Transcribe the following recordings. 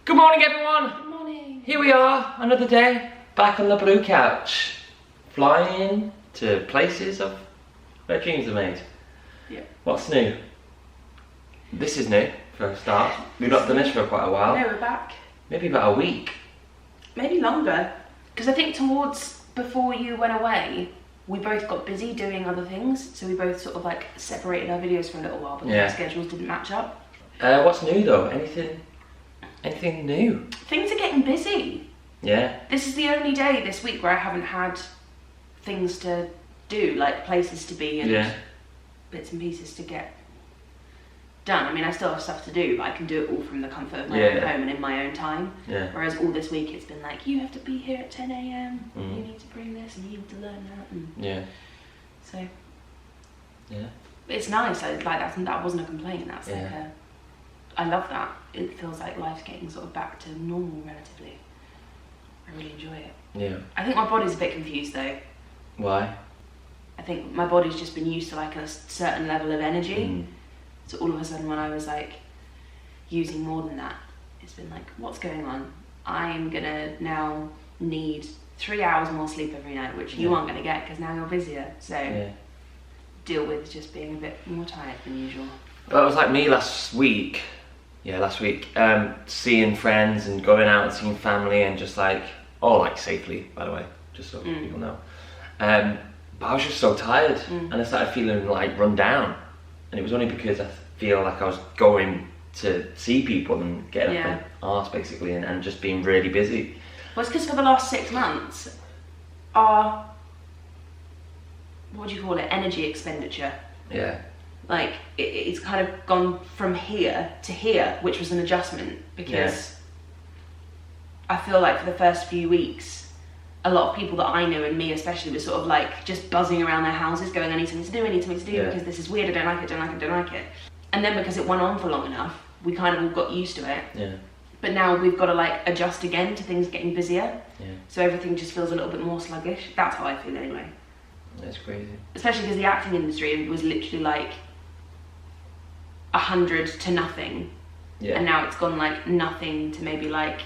Good morning, everyone. Good morning. Here we are, another day, back on the blue couch, flying to places of where dreams are made. Yeah. What's new? This is new for a start. We've not done this for quite a while. No, we're back. Maybe about a week. Maybe longer. Because I think before you went away, we both got busy doing other things. So we both sort of like separated our videos for a little while because our schedules didn't match up. What's new though? Anything new? Things are getting busy. Yeah. This is the only day this week where I haven't had things to do, like places to be and bits and pieces to get done. I mean, I still have stuff to do, but I can do it all from the comfort of my own home and in my own time. Yeah. Whereas all this week it's been like, you have to be here at 10 a.m. You need to bring this and you need to learn that. And so. Yeah. It's nice. That wasn't a complaint. That's like I love that. It feels like life's getting sort of back to normal relatively. I really enjoy it. Yeah. I think my body's a bit confused though. Why? I think my body's just been used to like a certain level of energy. So all of a sudden when I was like using more than that, it's been like, what's going on? I'm gonna now need 3 hours more sleep every night, which you aren't gonna get because now you're busier. So deal with just being a bit more tired than usual. Well, it was like me last week. Yeah, last week. Seeing friends and going out and seeing family and just like, all like safely, by the way, just so people know. But I was just so tired and I started feeling like run down. And it was only because I feel like I was going to see people and getting up my arse basically and just being really busy. Well, it's because for the last 6 months, our, what do you call it, energy expenditure. Yeah. Like, it's kind of gone from here to here, which was an adjustment because I feel like for the first few weeks, a lot of people that I knew, and me especially, were sort of like just buzzing around their houses going, I need something to do because this is weird, I don't like it. And then because it went on for long enough, we kind of all got used to it. Yeah. But now we've got to like adjust again to things getting busier. Yeah. So everything just feels a little bit more sluggish. That's how I feel anyway. That's crazy. Especially because the acting industry was literally like 100 to nothing. Yeah. And now it's gone like nothing to maybe like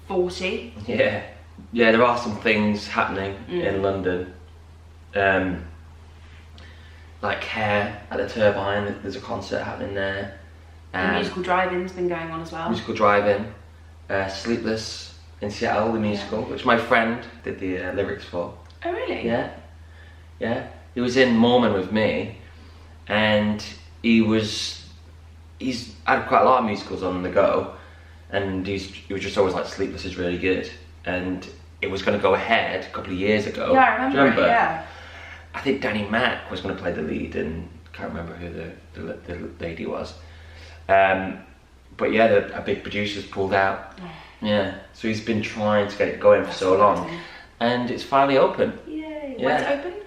40. Yeah. Yeah, there are some things happening in London. Like Hair at the Turbine, there's a concert happening there. The musical drive-in's been going on as well. Musical drive-in. Sleepless in Seattle, the musical, which my friend did the lyrics for. Oh really? Yeah. Yeah. He was in Mormon with me and he's had quite a lot of musicals on the go and he was just always like, Sleepless is really good. And it was going to go ahead a couple of years ago. Yeah, I remember it, yeah. I think Danny Mac was going to play the lead and I can't remember who the lady was. But yeah, a big producer's pulled out. Yeah, so he's been trying to get it going for so long. And it's finally open. Yay. Yeah. When's it open?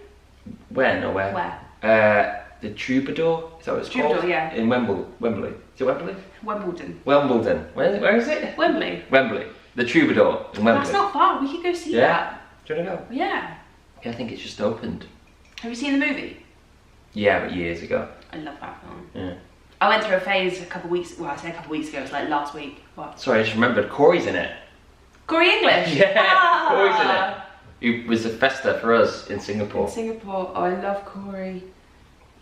When or where? Where? The Troubadour, is that what it's called? Troubadour, yeah. In Wembley. Is it Wembley? Wimbledon. Where is it? Wembley. The Troubadour in Wembley. That's not far, we could go see that. Do you want to go? Yeah. Yeah, I think it's just opened. Have you seen the movie? Yeah, but years ago. I love that film. Yeah. I went through a phase a couple of weeks ago, it was like last week. What? Sorry, I just remembered, Corey's in it. Corey English? Yeah, Corey's in it. He was a festa for us in Singapore. Oh, I love Corey.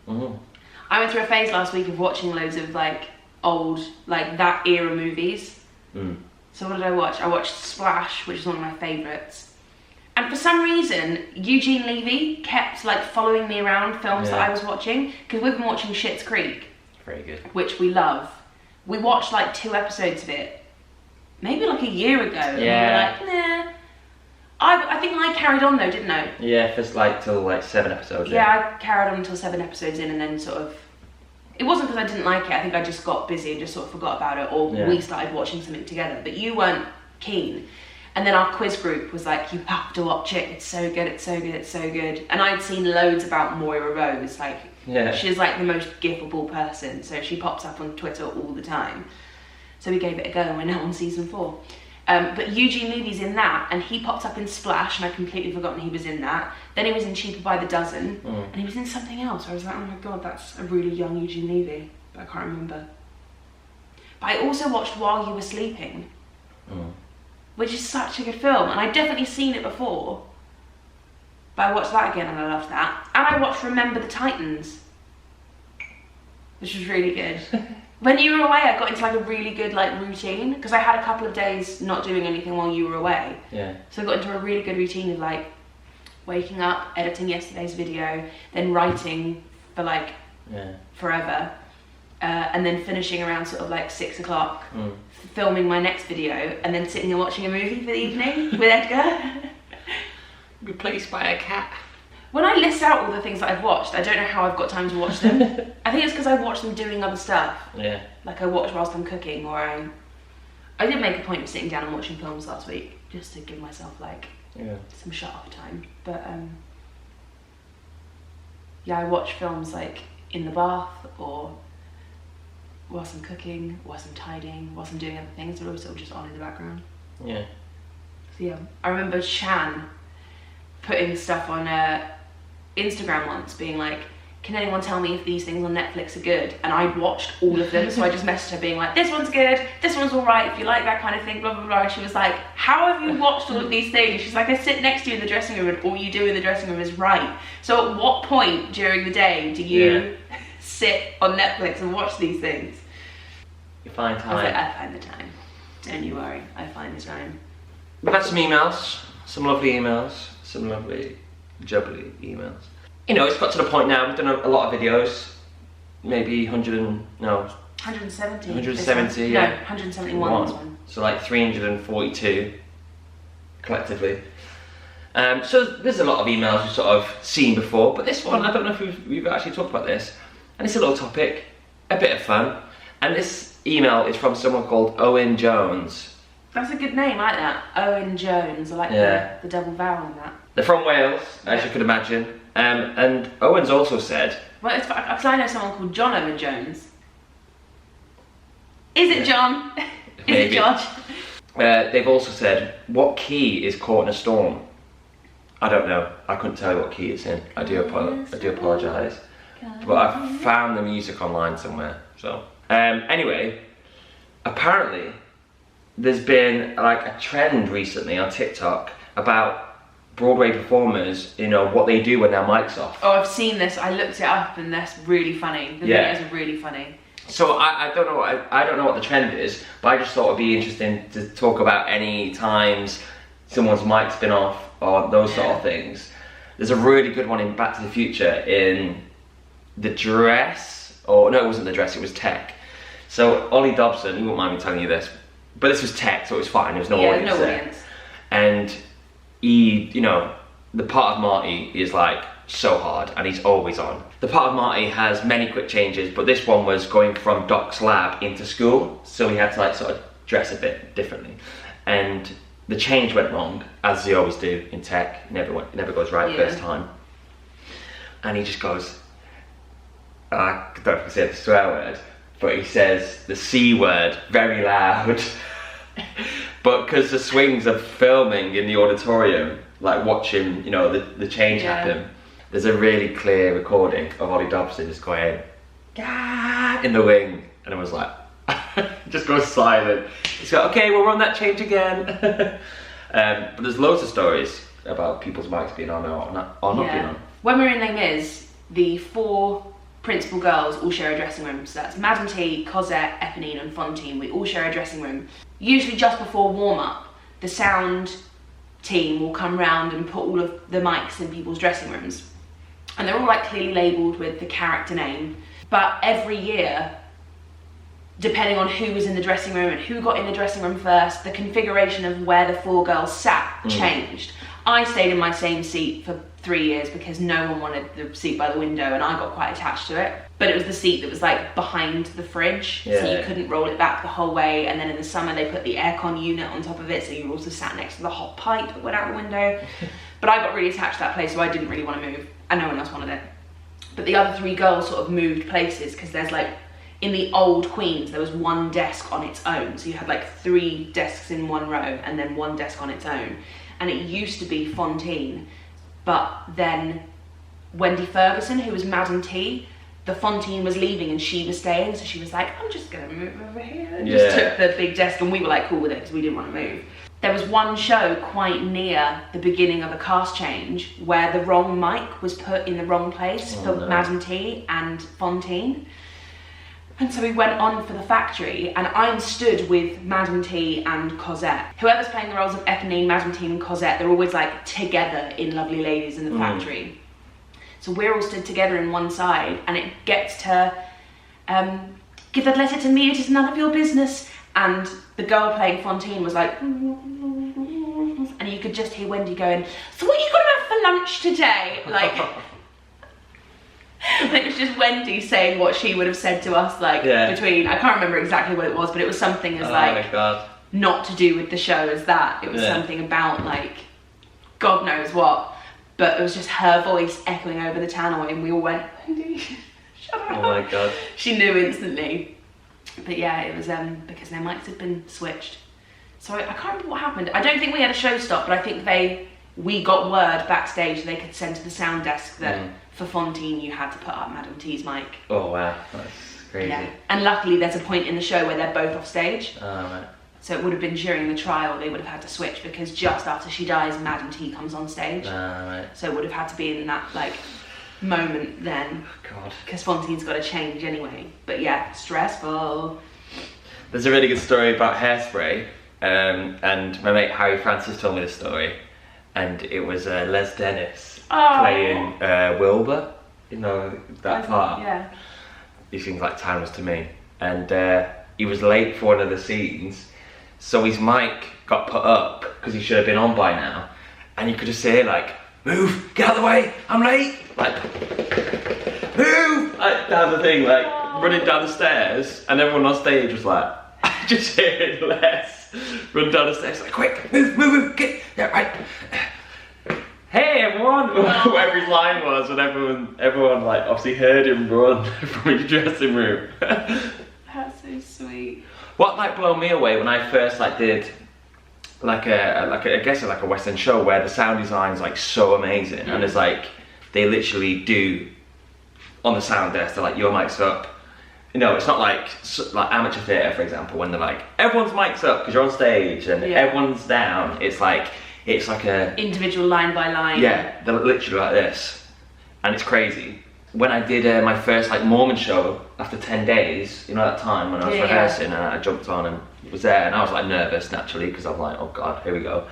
I went through a phase last week of watching loads of like old, like that era movies. So what did I watch? I watched Splash, which is one of my favourites. And for some reason, Eugene Levy kept like following me around films that I was watching, because we've been watching Schitt's Creek. Very good. Which we love. We watched like 2 episodes of it, maybe like a year ago. And we were like, nah. I think I carried on though, didn't I? Yeah, first like till like 7 episodes in. I carried on until 7 episodes in and then sort of, it wasn't because I didn't like it, I think I just got busy and just sort of forgot about it, or we started watching something together, but you weren't keen. And then our quiz group was like, you have to watch it, it's so good, it's so good, it's so good. And I'd seen loads about Moira Rose, like, she's like the most gifable person, so she pops up on Twitter all the time. So we gave it a go and we're now on season 4. But Eugene Levy's in that, and he popped up in Splash, and I'd completely forgotten he was in that. Then he was in Cheaper by the Dozen, and he was in something else. I was like, oh my god, that's a really young Eugene Levy, but I can't remember. But But I also watched While You Were Sleeping, which is such a good film, and I'd definitely seen it before. But I watched that again and I loved that. And I watched Remember the Titans, which was really good. When you were away, I got into like a really good like routine, because I had a couple of days not doing anything while you were away. Yeah. So I got into a really good routine of like waking up, editing yesterday's video, then writing for like forever, and then finishing around sort of like 6 o'clock, filming my next video, and then sitting and watching a movie for the evening with Edgar. Replaced by a cat. When I list out all the things that I've watched, I don't know how I've got time to watch them. I think it's because I watch them doing other stuff. Yeah. Like I watch whilst I'm cooking, or I did make a point of sitting down and watching films last week, just to give myself like some shut off time. But yeah, I watch films like in the bath, or whilst I'm cooking, whilst I'm tidying, whilst I'm doing other things, but also just on in the background. Yeah. So yeah, I remember Shan putting stuff on Instagram once, being like, can anyone tell me if these things on Netflix are good? And I watched all of them, so I just messaged her being like, this one's good, this one's alright, if you like that kind of thing, blah blah blah. And she was like, how have you watched all of these things? She's like, I sit next to you in the dressing room and all you do in the dressing room is write. So at what point during the day do you sit on Netflix and watch these things? You find time. I was like, I find the time. Don't you worry, I find the time. We've had some emails, some lovely emails, some lovely jubbly emails. You know, it's got to the point now, we've done a lot of videos, maybe 170. 170, No, 171 this one. So like 342 collectively. So there's a lot of emails we've sort of seen before, but this one, I don't know if we've actually talked about this. And it's a little topic, a bit of fun. And this email is from someone called Owen Jones. That's a good name, I like that. Owen Jones, I like the double vowel in that. They're from Wales, as you could imagine. And Owen's also said... Well, it's because I know someone called John Owen Jones. Is it John? Is it George? They've also said, what key is Caught in a Storm? I don't know. I couldn't tell you what key it's in. I do apologise. But I found the music online somewhere. So anyway, apparently there's been like a trend recently on TikTok about Broadway performers, you know, what they do when their mic's off. Oh, I've seen this. I looked it up, and that's really funny. The videos are really funny. So I don't know. I don't know what the trend is, but I just thought it'd be interesting to talk about any times someone's mic's been off or those sort of things. There's a really good one in Back to the Future in The Dress, or no, it wasn't The Dress. It was Tech. So Ollie Dobson, you won't mind me telling you this, but this was Tech, so it was fine. There was no audience there. And he, you know, the part of Marty is like so hard and he's always on. The part of Marty has many quick changes, but this one was going from Doc's lab into school, so he had to like sort of dress a bit differently. And the change went wrong, as they always do in Tech. It never goes right first time. And he just goes, I don't know if I can say the swear word, but he says the C word very loud. But because the swings are filming in the auditorium, like watching, you know, the change happen, there's a really clear recording of Ollie Dobson just going, "Gah!" in the wing, and I was like, just goes silent. He's like, okay, we'll run that change again. But there's loads of stories about people's mics being on or not being on. When we're in Les Mis, the 4 principal girls all share a dressing room. So that's Madame T, Cosette, Eponine and Fontaine. We all share a dressing room. Usually just before warm-up, the sound team will come round and put all of the mics in people's dressing rooms. And they're all like clearly labelled with the character name. But every year, depending on who was in the dressing room and who got in the dressing room first, the configuration of where the 4 girls sat changed. I stayed in my same seat for 3 years because no one wanted the seat by the window and I got quite attached to it. But it was the seat that was like behind the fridge, so you couldn't roll it back the whole way. And then in the summer they put the aircon unit on top of it, so you also sat next to the hot pipe that went out the window. But I got really attached to that place, so I didn't really want to move, and no one else wanted it. But the other 3 girls sort of moved places because there's like, in the old Queens, there was 1 desk on its own. So you had like 3 desks in 1 row and then 1 desk on its own. And it used to be Fontaine, but then Wendy Ferguson, who was Madame T, the Fontaine was leaving and she was staying, so she was like, I'm just gonna move over here, and just took the big desk, and we were like cool with it because we didn't want to move. There was one show quite near the beginning of a cast change where the wrong mic was put in the wrong place for Madame T and Fontaine. And so we went on for the factory, and I'm stood with Madame T and Cosette. Whoever's playing the roles of Eponine, Madame T and Cosette, they're always like together in Lovely Ladies in the factory. So we're all stood together in one side, and it gets to, give that letter to me, it is none of your business. And the girl playing Fontaine was like, and you could just hear Wendy going, so what are you going to have for lunch today? Like, and it was just Wendy saying what she would have said to us, like, between, I can't remember exactly what it was, but it was something as like, not to do with the show as that. It was something about like, God knows what. But it was just her voice echoing over the tannoy, and we all went, Wendy, shut up. Oh my God. She knew instantly. But yeah, it was because their mics had been switched. So I can't remember what happened. I don't think we had a show stop, but I think we got word backstage they could send to the sound desk that for Fontaine you had to put up Madame T's mic. Oh wow, that's crazy. Yeah. And luckily there's a point in the show where they're both off stage. Oh right. So it would have been during the trial they would have had to switch, because just after she dies, Madame T comes on stage. Right. So it would have had to be in that like moment then. God. Because Fontaine's got to change anyway. But yeah, stressful. There's a really good story about Hairspray, and my mate Harry Francis told me this story, and it was Les Dennis playing Wilbur. You know that part. Yeah. He sings like "Time Was to Me," and he was late for one of the scenes. So his mic got put up because he should have been on by now, and you could just say like, "Move, get out of the way, I'm late!" Like, move, like, down the thing, like running down the stairs, and everyone on stage was like, just hearing Les run down the stairs, like, quick, move, get, yeah, right. Hey everyone, whatever his line was, and everyone like obviously heard him run from his dressing room. That's so sweet. What like blew me away when I first like did like a West End show where the sound design's like so amazing, and it's like they literally do on the sound desk, they're like, your mic's up. You know, it's not like amateur theatre, for example, when they're like, everyone's mic's up because you're on stage and everyone's down. It's like a individual line by line. Yeah, they're literally like this, and it's crazy. When I did my first like Mormon show after 10 days, you know that time when I was rehearsing, and I jumped on and was there, and I was like nervous naturally because I'm like, oh God, here we go.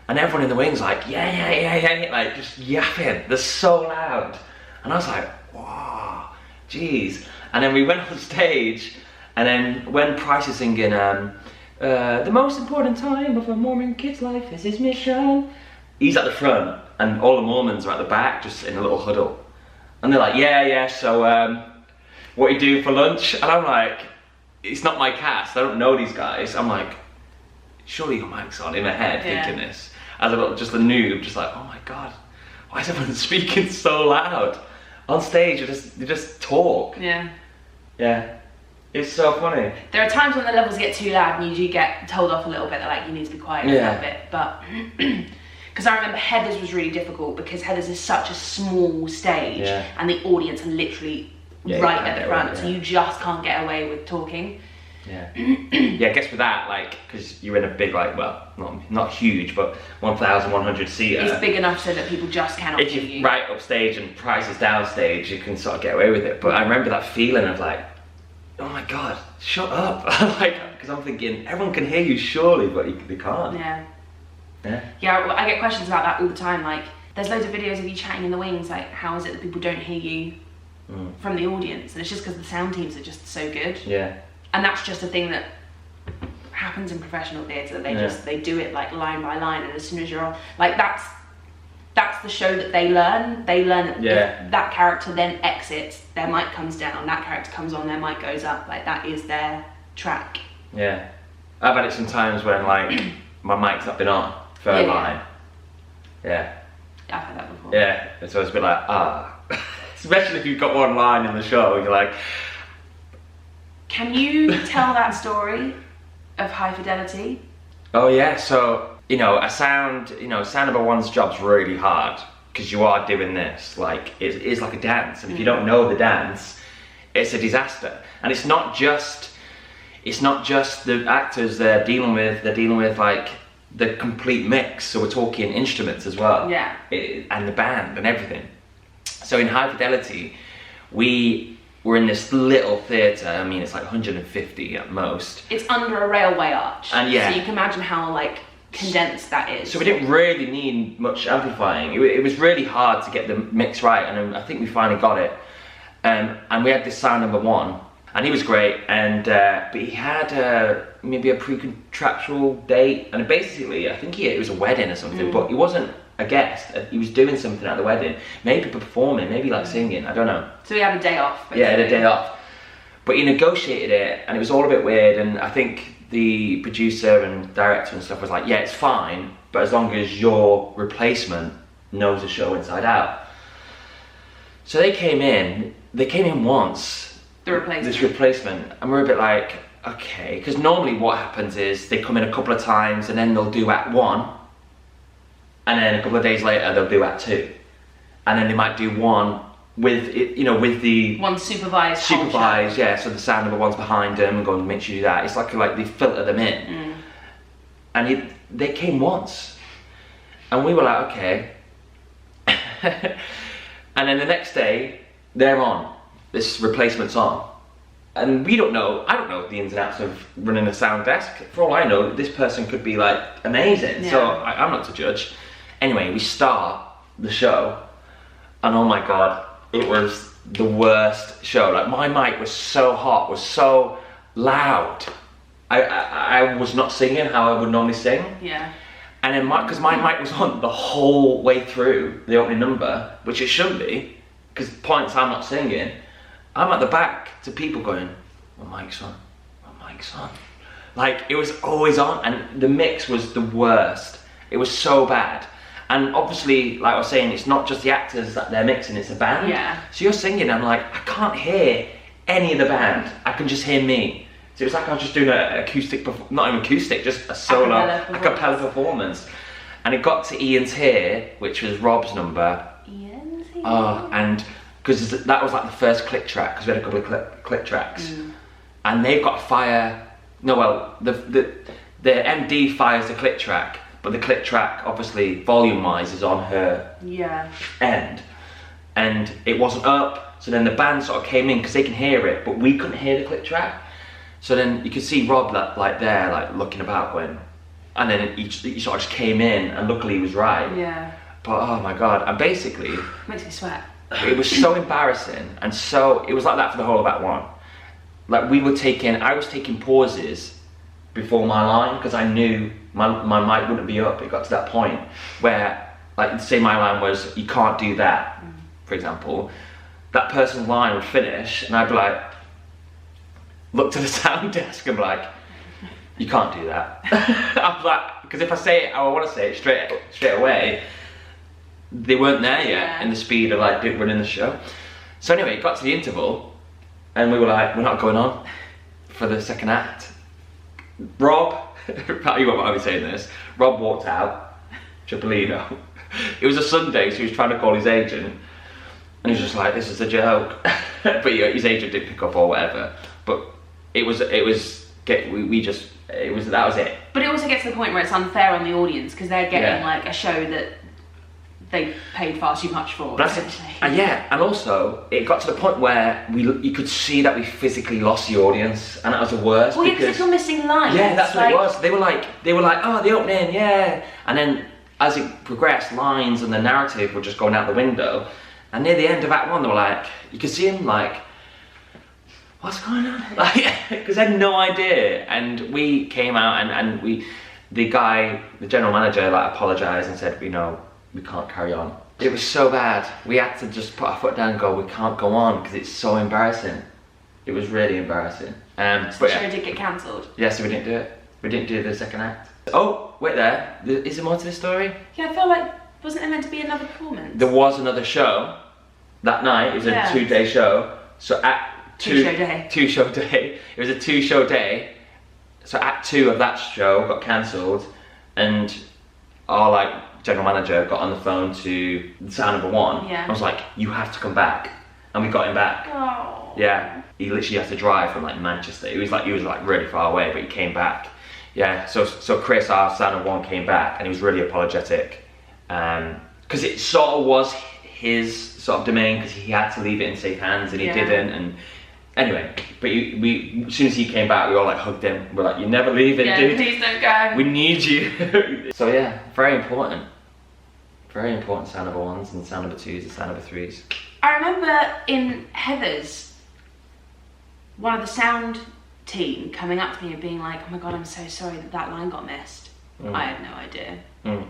And everyone in the wings like, yeah, like just yapping. They're so loud, and I was like, wow, jeez. And then we went on stage, and then when Price is singing, the most important time of a Mormon kid's life is his mission, he's at the front, and all the Mormons are at the back, just in a little huddle. And they're like, yeah, so what you do for lunch? And I'm like, it's not my cast, I don't know these guys. I'm like, surely your mic's on, in my head, thinking this. As just a noob, just like, oh my God, why is everyone speaking so loud? On stage, you just talk. Yeah. It's so funny. There are times when the levels get too loud and you do get told off a little bit, they're like, you need to be quiet a little bit, but... Because I remember Heather's was really difficult because Heather's is such a small stage and the audience are literally right at the front, so you just can't get away with talking. Yeah, I guess with that, like, because you're in a big, like, well, not huge, but 1,100 seater. It's big enough so that people just cannot hear you. If you're right upstage and Price is downstage, you can sort of get away with it. But I remember that feeling of like, oh my God, shut up. Like, because I'm thinking, everyone can hear you surely, but they can't. Yeah, I get questions about that all the time. Like, there's loads of videos of you chatting in the wings. Like, how is it that people don't hear you from the audience? And it's just because the sound teams are just so good. Yeah. And that's just a thing that happens in professional theatre. They do it like line by line, and as soon as you're on, like that's the show that they learn. They learn that if that character then exits, their mic comes down. That character comes on, their mic goes up. Like that is their track. Yeah. I've had it sometimes when like my mic's not been on. Third line. Yeah. I've had that before. Yeah. So it's a bit like, especially if you've got one line in the show, you're like... Can you tell that story of High Fidelity? Oh yeah, so, a sound number one's job's really hard. because you are doing this. Like, it's like a dance, and if you don't know the dance, it's a disaster. And it's not just the actors they're dealing with like the complete mix. So we're talking instruments as well. Yeah. And the band and everything. So in High Fidelity, we were in this little theatre. I mean, it's like 150 at most. It's under a railway arch. And yeah. So you can imagine how like condensed that is. So we didn't really need much amplifying. It was really hard to get the mix right, and I think we finally got it. And we had this sound number one, and he was great. And but he had maybe a pre-contractual date, and basically I think it was a wedding or something. But he wasn't a guest. He was doing something at the wedding, maybe performing, maybe like singing. I don't know. So he had a day off. Basically. Yeah, he had a day off. But he negotiated it, and it was all a bit weird. And I think the producer and director and stuff was like, yeah, it's fine, but as long as your replacement knows the show inside out. So they came in once, this replacement, and we're a bit like, okay, because normally what happens is they come in a couple of times and then they'll do act one, and then a couple of days later they'll do act two, and then they might do one with it, with the one supervised, yeah. So the sound number one's behind them and going, make sure you do that. It's like they filter them in, and they came once, and we were like, okay. And then the next day they're on. This replacement's on, and I don't know the ins and outs of running a sound desk. For all I know, this person could be like amazing. Yeah. So I'm not to judge. Anyway, we start the show, and oh my god, it was the worst show. Like, my mic was so hot, was so loud. I was not singing how I would normally sing. Yeah. And then because my mic was on the whole way through the opening number, which it shouldn't be, because points I'm not singing. I'm at the back to people going, my mic's on. Like, it was always on, and the mix was the worst. It was so bad. And obviously, like I was saying, it's not just the actors that they're mixing, it's a band. Yeah. So you're singing, I'm like, I can't hear any of the band. I can just hear me. So it was like I was just doing an acoustic, not even acoustic, just a solo, a cappella performance. And it got to Ian's Here, which was Rob's number. Ian's Here? Oh, and because that was like the first click track, because we had a couple of click tracks. And they've got to fire, the MD fires the click track, but the click track, obviously, volume-wise, is on her end. And it wasn't up, so then the band sort of came in, because they can hear it, but we couldn't hear the click track. So then you could see Rob looking about going, and then he sort of just came in, and luckily he was right. Yeah. But oh my god, and basically... Makes me sweat. It was so embarrassing, and it was like that for the whole of Act One. Like, I was taking pauses before my line, because I knew my mic wouldn't be up. It got to that point where, like, say my line was, you can't do that, for example. That person's line would finish, and I'd be like, look to the sound desk and be like, you can't do that. I'm like, because if I say it how I want to say it straight away, they weren't there yet in the speed of like running the show. So anyway, it got to the interval, and we were like, we're not going on for the second act. Rob, you won't mind me saying this, Rob walked out, Cipollino. It was a Sunday, so he was trying to call his agent, and he was just like, this is a joke. But his agent didn't pick up or whatever. But that was it. But it also gets to the point where it's unfair on the audience, because they're getting like a show that they paid far too much for. And also it got to the point where you could see that we physically lost the audience, and that was the worst. Well, because you're missing lines. Yeah, that's what it was. They were like, oh, the opening, yeah, and then as it progressed, lines and the narrative were just going out the window. And near the end of Act One, they were like, you could see him like, what's going on? Like, because they had no idea. And we came out, and the general manager, like, apologised and said, we can't carry on. It was so bad. We had to just put our foot down and go, we can't go on, because it's so embarrassing. It was really embarrassing. So the show did get cancelled? Yeah, so we didn't do it. We didn't do the second act. Oh, wait there. Is there more to this story? Yeah, I feel like, wasn't there meant to be another performance? There was another show that night. It was a 2-day show. So Act 2... Two-show day. It was a 2-show day. So Act 2 of that show got cancelled, and our like general manager got on the phone to Sound Number One. Yeah. I was like, you have to come back, and we got him back. Oh. Yeah, he literally had to drive from like Manchester. He was like really far away, but he came back. Yeah, so Chris, our Sound Number One, came back, and he was really apologetic, because it sort of was his sort of domain, because he had to leave it in safe hands, and he didn't. And anyway, but we as soon as he came back, we all like hugged him. We're like, you never leave it, dude. Please don't go. We need you. So yeah, very important. Very important Sound Number Ones and Sound Number Twos and Sound Number Threes. I remember in Heather's, one of the sound team coming up to me and being like, oh my god, I'm so sorry that line got missed. I had no idea.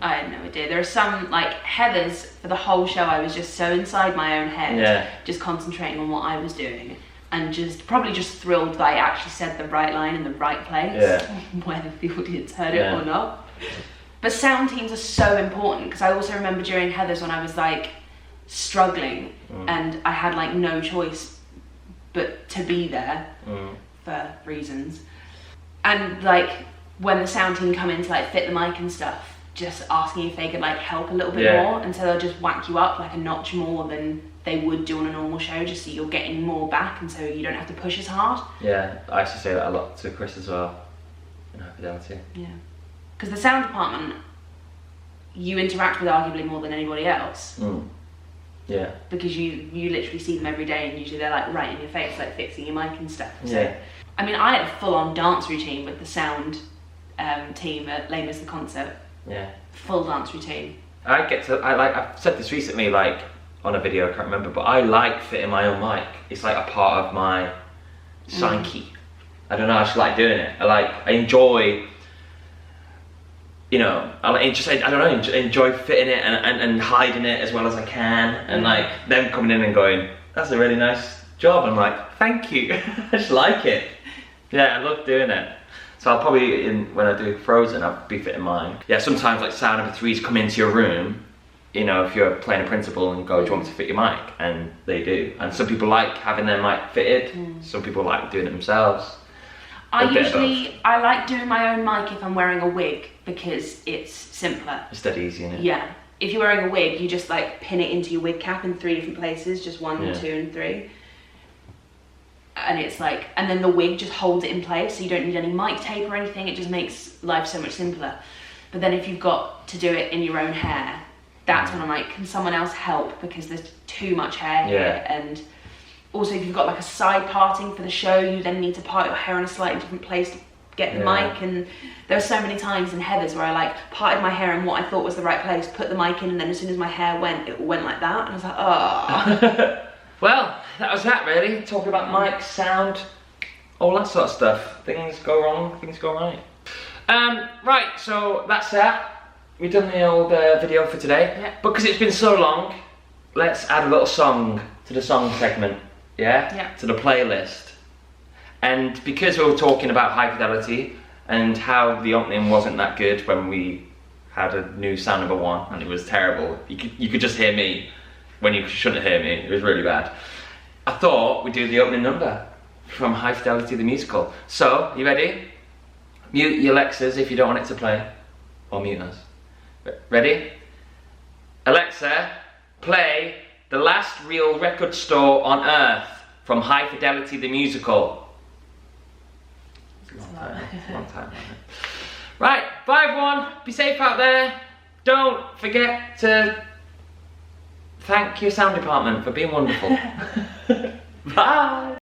I had no idea. There are some, like Heather's, for the whole show I was just so inside my own head, just concentrating on what I was doing, and probably just thrilled that I actually said the right line in the right place, whether the audience heard it or not. But sound teams are so important, because I also remember during Heather's when I was like struggling and I had like no choice but to be there for reasons, and like when the sound team come in to like fit the mic and stuff, just asking if they could like help a little bit more, and so they'll just whack you up like a notch more than they would do on a normal show, just so you're getting more back and so you don't have to push as hard. Yeah, I used to say that a lot to Chris as well in High Fidelity. Yeah, because the sound department you interact with arguably more than anybody else. Yeah. Because you literally see them every day, and usually they're like right in your face, like fixing your mic and stuff. So, yeah. I mean, I had a full-on dance routine with the sound team at Les Mis the Concert. Yeah. Full dance routine. I've said this recently, like on a video, I can't remember, but I like fitting my own mic. It's like a part of my psyche. I don't know, I just like doing it. I enjoy, you know, I enjoy fitting it and hiding it as well as I can, and like them coming in and going, that's a really nice job. I'm like, thank you. I just like it. Yeah, I love doing it. So I'll probably, when I do Frozen, I'll be fitting mine. Yeah, sometimes like Sound Number Threes come into your room, you know, if you're playing a principal and go, do you want me to fit your mic? And they do. And some people like having their mic fitted, some people like doing it themselves. I like doing my own mic if I'm wearing a wig, because it's simpler. It's dead easy, isn't it? Yeah. If you're wearing a wig, you just like pin it into your wig cap in 3 different places, just 1, 2 and 3. And it's like, and then the wig just holds it in place, so you don't need any mic tape or anything. It just makes life so much simpler. But then if you've got to do it in your own hair, that's when I'm like, can someone else help? Because there's too much hair here. And also if you've got like a side parting for the show, you then need to part your hair in a slightly different place to get the mic. And there were so many times in Heather's where I like parted my hair in what I thought was the right place, put the mic in, and then as soon as my hair went, it went like that. And I was like, oh. Well, that was that really. Talking about mic, sound, all that sort of stuff. Things go wrong, things go right. Right, so that's that. We've done the old video for today. Yeah. But because it's been so long, let's add a little song to the song segment. Yeah? To the playlist. And because we were talking about High Fidelity and how the opening wasn't that good when we had a new Sound Number One and it was terrible. You could just hear me when you shouldn't hear me. It was really bad. I thought we'd do the opening number from High Fidelity the musical. So, you ready? Mute your Alexas if you don't want it to play. Or mute us. Ready? Alexa, play The Last Real Record Store on Earth from High Fidelity the musical. It's a long time. Right, bye everyone. Be safe out there. Don't forget to thank your sound department for being wonderful. Bye.